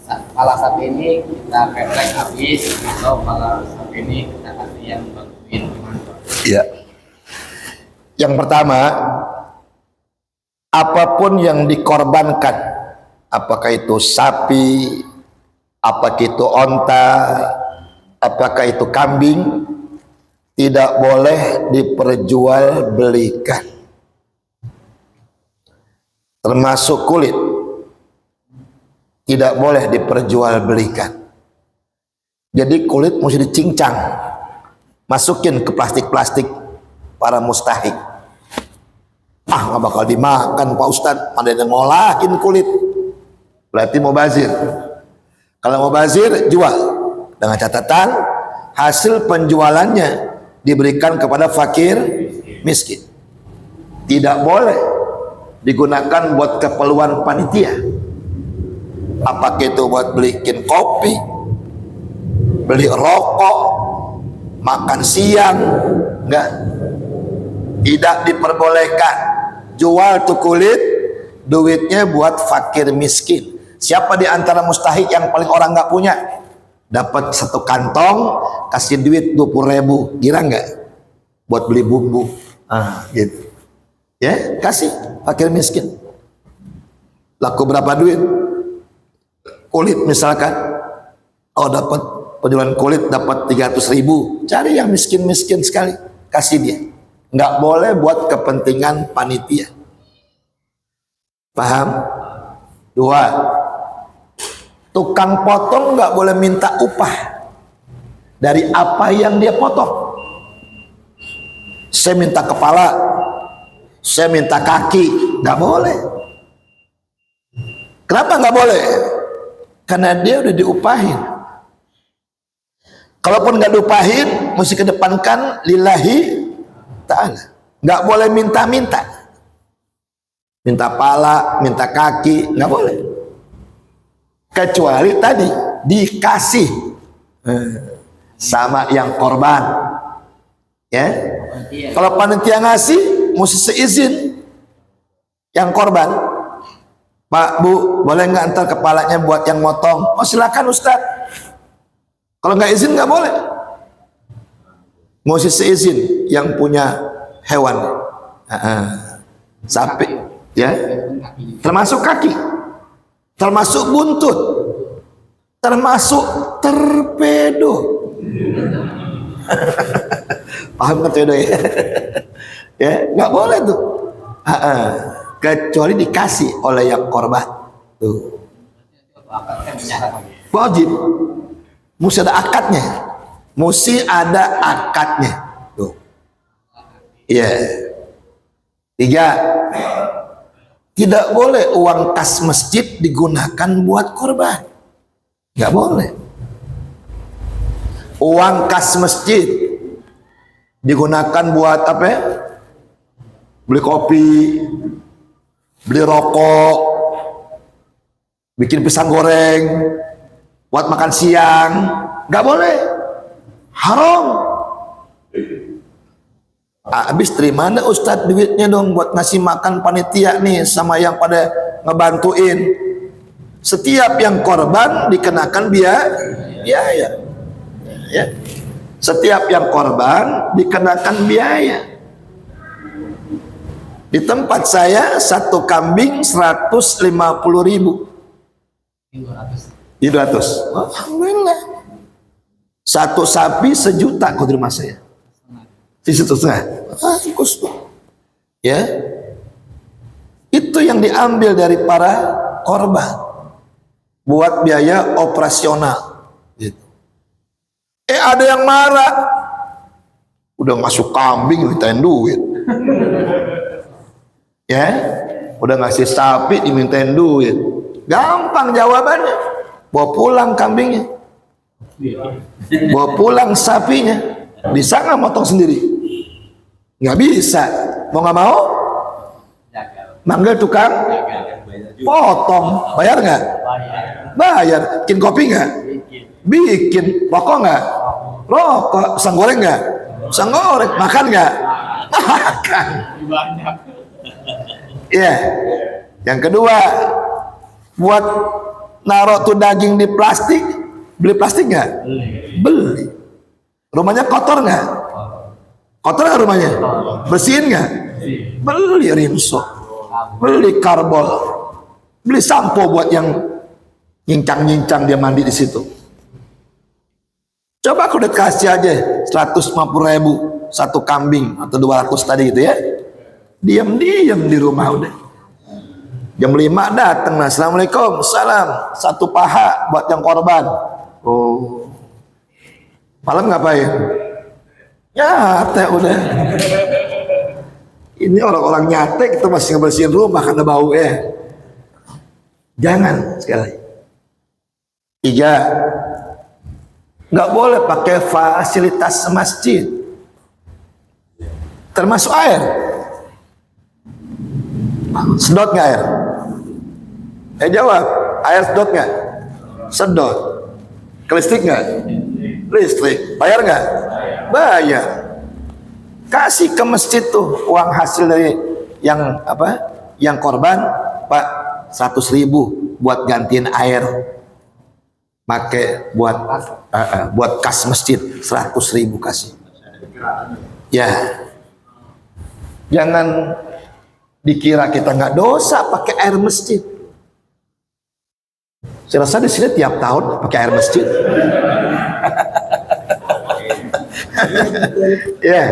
kepala sapi ini kita peplek habis, atau kepala sapi ini kita kasih yang bantuin gimana? Iya. Yang pertama, apapun yang dikorbankan, apakah itu sapi, apakah itu onta, apakah itu kambing, tidak boleh diperjualbelikan, termasuk kulit tidak boleh diperjualbelikan. Jadi kulit mesti dicincang, masukin ke plastik-plastik para mustahik. Nggak bakal dimakan Pak Ustadz, ada yang ngolahin kulit, berarti mau bazir. Kalau mau bazir, jual dengan catatan hasil penjualannya diberikan kepada fakir miskin. Tidak boleh digunakan buat keperluan panitia, apakah itu buat belikin kopi, beli rokok, makan siang, enggak, tidak diperbolehkan. Jual tuh kulit, duitnya buat fakir miskin. Siapa di antara mustahik yang paling orang nggak punya? Dapat satu kantong, kasih duit 20.000, kira nggak? Buat beli bumbu, gitu. Ya, kasih fakir miskin. Laku berapa duit? Kulit misalkan, oh dapat penjualan kulit dapat 300.000, cari yang miskin-miskin sekali, kasih dia. Nggak boleh buat kepentingan panitia. Paham? 2, tukang potong nggak boleh minta upah dari apa yang dia potong. Saya minta kepala, saya minta kaki, nggak boleh. Kenapa nggak boleh? Karena dia udah diupahin. Kalaupun nggak diupahin, mesti kedepankan lillahi ta'ala. Nggak boleh minta-minta, minta pala, minta kaki, nggak boleh. Kecuali tadi dikasih sama yang korban, ya. Kalau panitia ngasih, mesti seizin yang korban. Pak, Bu, boleh nggak antar kepalanya buat yang motong? Oh silakan Ustaz. Kalau nggak izin nggak boleh. Mesti seizin yang punya hewan, sapi, ya. Termasuk kaki, termasuk buntut, termasuk torpedo. Paham kan torpedo ya? Ya, nggak boleh tuh. Kecuali dikasih oleh yang korban. Tuh. Wajib. Mesti ada akadnya. Mesti ada akadnya. Tuh. Iya. 3, tidak boleh uang kas masjid digunakan buat korban. Nggak boleh. Uang kas masjid digunakan buat apa ya? Beli kopi, beli rokok, bikin pisang goreng, buat makan siang, nggak boleh. Haram. Habis terima mana Ustadz duitnya dong buat ngasih makan panitia nih sama yang pada ngebantuin. Setiap yang korban dikenakan biaya. Ya. Setiap yang korban dikenakan biaya. Di tempat saya satu kambing 150.000. 200. Alhamdulillah. Satu sapi 1 juta kau di rumah saya. Di situ setengah. Bagus tuh. Ya. Itu yang diambil dari para korban buat biaya operasional. Gitu. Ada yang marah. Udah masuk kambing dimintain duit. Ya, udah ngasih sapi dimintain duit. Gampang jawabannya. Bawa pulang kambingnya. Bawa pulang sapinya. Bisa nggak motong sendiri? Nggak bisa. Mau nggak mau? Manggil tukang potong. Bayar nggak? Bayar. Bikin kopi nggak? Bikin. Rokok nggak? Rokok. Pisang goreng nggak? Pisang goreng. Makan nggak? Makan. Iya. Yang kedua, buat naruh tuh daging di plastik, beli plastik nggak? Beli. Rumahnya kotor nggak? Kotor nggak rumahnya? Bersihin nggak? Beli rinso, beli karbol, beli sampo buat yang nyincang-nyincang dia mandi di situ. Coba aku udah kasih aja 150.000 satu kambing atau 200 tadi gitu ya. Diam-diam di rumah udah. Jam 5 datang, assalamualaikum, salam, 1 paha buat yang korban. Oh, malam ngapain? Nyate udah. Ini orang-orang nyate kita masih ngebersihin rumah karena bau ya. Jangan sekali. 3, nggak boleh pakai fasilitas masjid, termasuk air. Sedot nggak air? Jawab, air sedot nggak? Sedot. Ke listrik nggak? Listrik. Bayar nggak? Bayar. Kasih ke masjid tuh uang hasil dari yang apa? Yang korban, Pak, 100.000 buat gantiin air. Pakai buat kas masjid 100.000 kasih. Ya. Jangan dikira kita nggak dosa pakai air masjid. Saya rasa di sini tiap tahun pakai air masjid. Ya,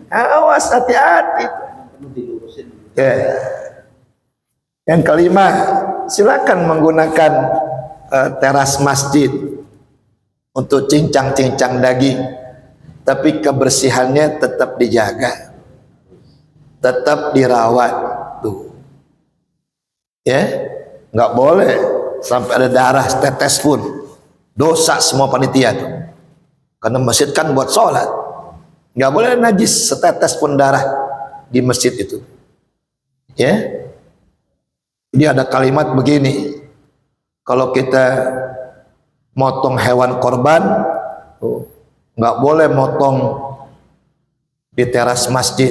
awas, hati-hati. Ya. Yang kelima, silakan menggunakan teras masjid untuk cincang-cincang daging, tapi kebersihannya tetap dijaga, tetap dirawat tuh. Ya, nggak boleh sampai ada darah setetes pun, dosa semua panitia tuh. Karena masjid kan buat sholat, nggak boleh najis setetes pun darah di masjid itu. Ya, ini ada kalimat begini, kalau kita motong hewan korban, nggak boleh motong di teras masjid.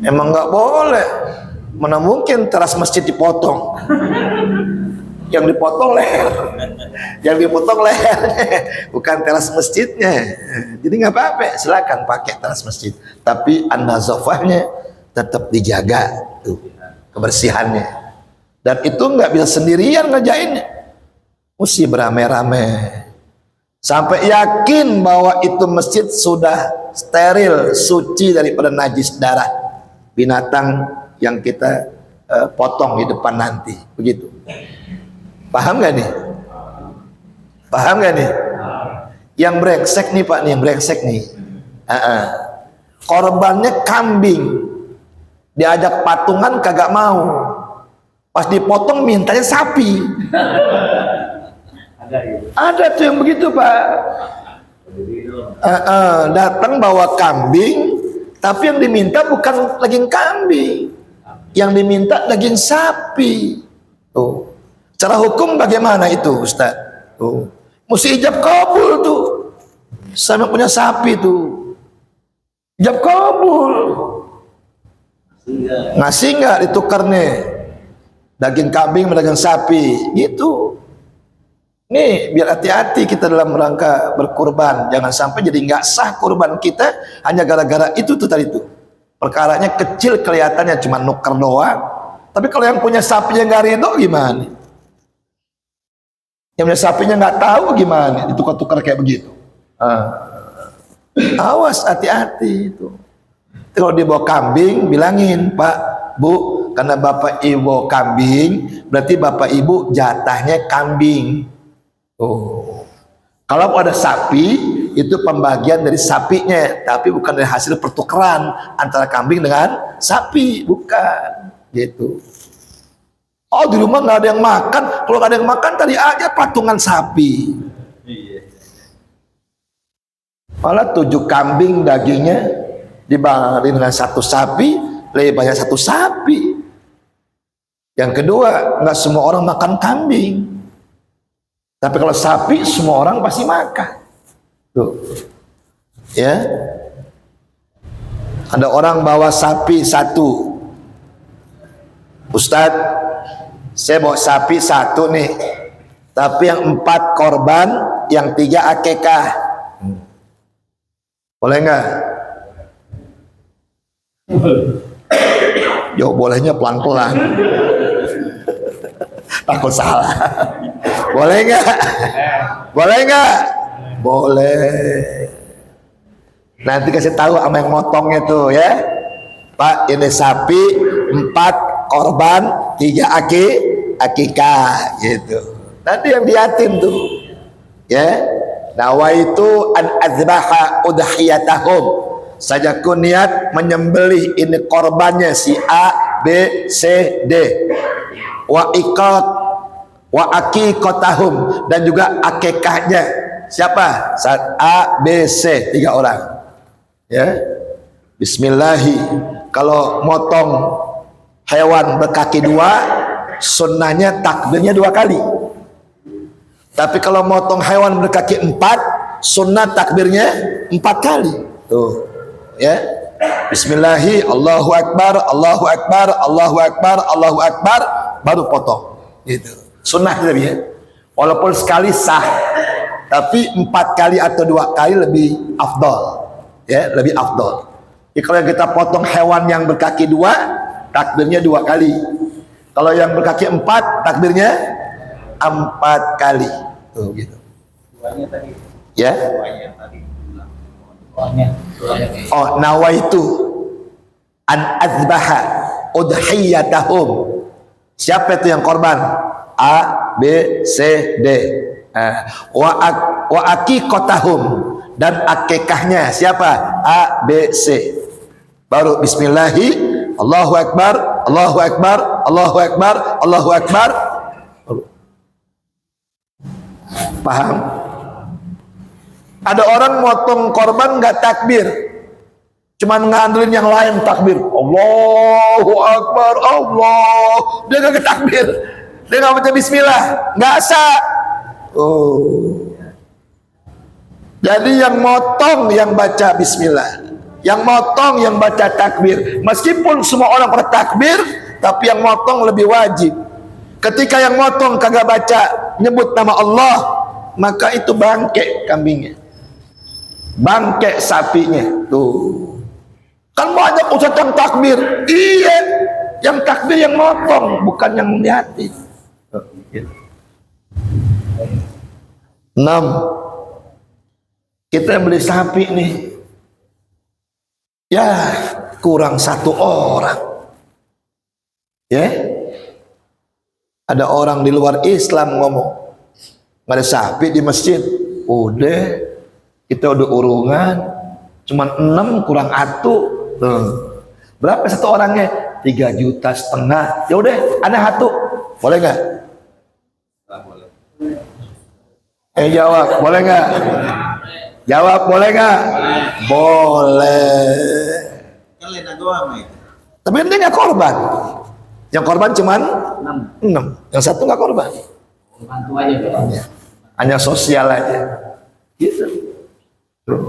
Emang nggak boleh, mana mungkin teras masjid dipotong? Yang dipotong leher, yang dipotong leher, bukan teras masjidnya. Jadi nggak apa-apa, silakan pakai teras masjid, tapi an-nazafahnya tetap dijaga tuh, kebersihannya. Dan itu nggak bisa sendirian ngerjainnya, mesti beramai-ramai sampai yakin bahwa itu masjid sudah steril, suci daripada najis darah binatang yang kita potong di depan nanti, begitu. Paham gak nih? Paham gak nih? Yang brengsek nih Pak nih, yang brengsek nih. Korbannya kambing, diajak patungan kagak mau, pas dipotong mintanya sapi. Ada tuh yang begitu Pak. Datang bawa kambing, tapi yang diminta bukan daging kambing, yang diminta daging sapi. Tuh. Cara hukum bagaimana itu Ustaz? Mesti ijab kabul tuh. Sama punya sapi tuh. Jab kabul. Ngasih nggak ditukar nih? Daging kambing sama daging sapi, gitu. Nih, biar hati-hati kita dalam rangka berkurban. Jangan sampai jadi nggak sah kurban kita hanya gara-gara itu tuh tadi tuh. Perkaranya kecil kelihatannya cuma nuker doang. Tapi kalau yang punya sapinya nggak ridho gimana? Yang punya sapinya nggak tahu gimana? Ditukar-tukar kayak begitu. Awas, hati-hati itu. Kalau dibawa kambing, bilangin, Pak, Bu, karena Bapak Ibu kambing, berarti Bapak Ibu jatahnya kambing. Oh. Kalau ada sapi, itu pembagian dari sapinya, tapi bukan dari hasil pertukaran antara kambing dengan sapi, bukan. Gitu. Oh, di rumah nggak ada yang makan. Kalau nggak ada yang makan, tadi aja patungan sapi. Malah 7 kambing dagingnya dibanding dengan 1 sapi, lebih banyak 1 sapi. Yang kedua, nggak semua orang makan kambing. Tapi kalau sapi, semua orang pasti makan. Tuh. Ya. Ada orang bawa sapi 1. Ustadz, saya bawa sapi 1 nih. Tapi yang 4 korban, yang 3 akekah. Boleh nggak? Yo, bolehnya pelan-pelan. Takut salah. Boleh nggak? Boleh nggak? Boleh. Nanti kasih tahu sama yang motongnya tuh ya. Pak, ini sapi 4 korban, 3 akikah gitu. Nanti yang diatin tuh. Ya. Nawaitu an azbaha udhiyatahum. Sajaku niat menyembelih ini korbannya si A, B, C, D. Wa iqat wa aqiqatahum, dan juga akikahnya. Siapa? A, B, C, 3 orang. Ya. Bismillahi. Kalau motong hewan berkaki 2, sunnahnya takbirnya 2 kali. Tapi kalau motong hewan berkaki 4, sunnah takbirnya 4 kali. Tuh, ya. Bismillahi, Allahu Akbar, Allahu Akbar, Allahu Akbar, Allahu Akbar, baru potong. Gitu. Sunnah lebih ya. Walaupun sekali sah, tapi 4 kali atau 2 kali lebih afdol. Ya, lebih afdol. Jadi kalau kita potong hewan yang berkaki 2, takbirnya 2 kali. Kalau yang berkaki 4, takbirnya 4 kali. Tuh gitu. Ya. Oh, nawaitu an azbaha udhiyatahum. Siapa itu yang korban? A, B, C, D. Wa aqiqatahum, dan akikahnya siapa? A, B, C. Baru bismillahi, Allahu Akbar, Allahu Akbar, Allahu Akbar, Allahu Akbar. Paham? Ada orang motong korban nggak takbir, cuman ngandelin yang lain takbir. Allahu Akbar, Allah. Dia nggak takbir, dia nggak baca Bismillah, nggak sah. Oh. Jadi yang motong yang baca Bismillah, yang motong yang baca takbir. Meskipun semua orang bertakbir, tapi yang motong lebih wajib. Ketika yang motong kagak baca nyebut nama Allah, maka itu bangke kambingnya, bangke sapinya. Tuh, kan banyak ustadz yang takbir. Iya, yang takbir yang motong, bukan yang melihatin. 6. Kita beli sapi nih, ya kurang 1 orang. Ya, ada orang di luar Islam ngomong, nggak ada sapi di masjid. Udah, kita udah urungan, cuman 6 kurang 1. Berapa 1 orangnya? 3,5 juta. Ya udah, ada 1. Boleh nggak? Jawab, boleh nggak? Jawab, boleh nggak? Boleh. Tapi ini nggak korban. Yang korban cuman 6. Yang 1 nggak korban. Bantu aja. Hanya sosial aja. Gitu. Terus